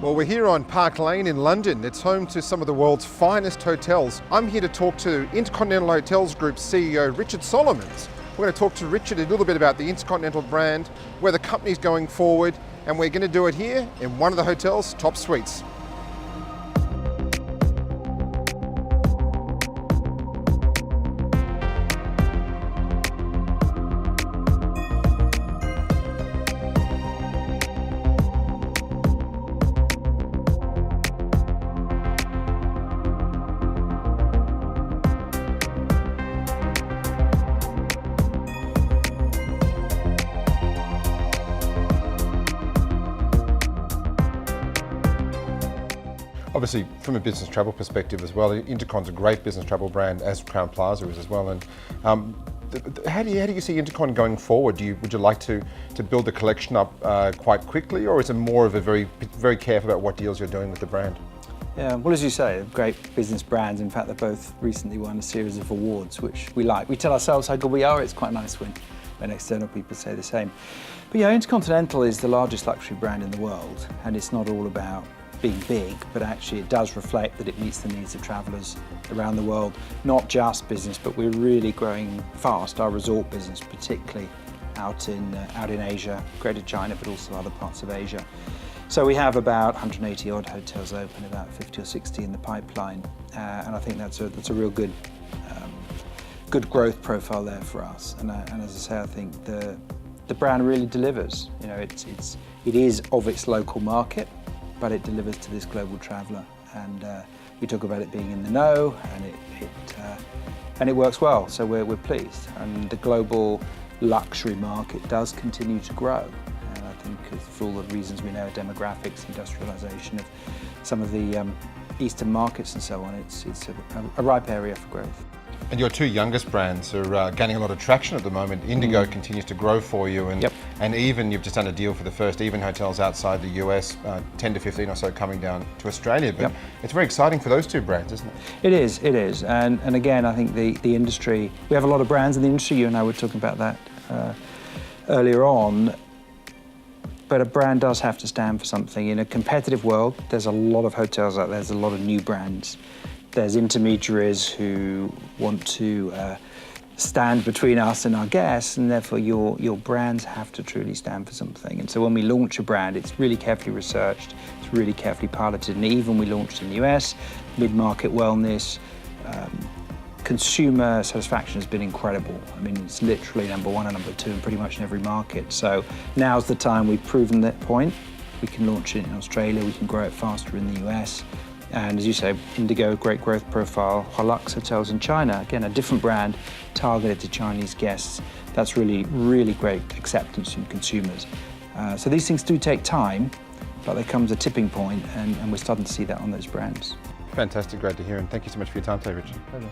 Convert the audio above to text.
Well, we're here on Park Lane in London. It's home to some of the world's finest hotels. I'm here to talk to Intercontinental Hotels Group CEO Richard Solomons. We're going to talk to Richard a little bit about the Intercontinental brand, where the company's going forward, and we're going to do it here in one of the hotel's top suites. Obviously, from a business travel perspective as well, Intercon's a great business travel brand, as Crown Plaza is as well. And how do you see Intercon going forward? Would you like to build the collection up quite quickly, or is it more of a very careful about what deals you're doing with the brand? Yeah, well, as you say, great business brands. In fact, they both recently won a series of awards, which we like. We tell ourselves how good we are. It's quite nice when external people say the same. But yeah, Intercontinental is the largest luxury brand in the world, and it's not all about being big, but actually it does reflect that it meets the needs of travellers around the world, not just business, but we're really growing fast, our resort business, particularly out in Asia, Greater China, but also other parts of Asia. So we have about 180 odd hotels open, about 50 or 60 in the pipeline, and I think that's a real good growth profile there for us. And as I say, I think the brand really delivers. You know, it is of its local market, but it delivers to this global traveller, and we talk about it being in the know, and it works well. So we're pleased, and the global luxury market does continue to grow. And I think for all the reasons we know, demographics, industrialisation of some of the Eastern markets and so on, it's a ripe area for growth. And your two youngest brands are gaining a lot of traction at the moment. Indigo continues to grow for you, and even you've just done a deal for the first even hotels outside the US, 10 to 15 or so coming down to Australia. But it's very exciting for those two brands, isn't it? It is. And again, I think the industry, we have a lot of brands in the industry. You and I were talking about that earlier on. But a brand does have to stand for something. In a competitive world, there's a lot of hotels out there, there's a lot of new brands. There's intermediaries who want to stand between us and our guests, and therefore your brands have to truly stand for something. And so when we launch a brand, it's really carefully researched, it's really carefully piloted, and even we launched in the US, mid-market wellness, consumer satisfaction has been incredible. I mean, it's literally number one and number two in pretty much in every market. So now's the time. We've proven that point. We can launch it in Australia, we can grow it faster in the US. And as you say, Indigo, great growth profile. Holiday Hotels in China, again, a different brand targeted to Chinese guests. That's really, really great acceptance from consumers. So these things do take time, but there comes a tipping point, and we're starting to see that on those brands. Fantastic, great to hear, and thank you so much for your time today, Richard. Pleasure.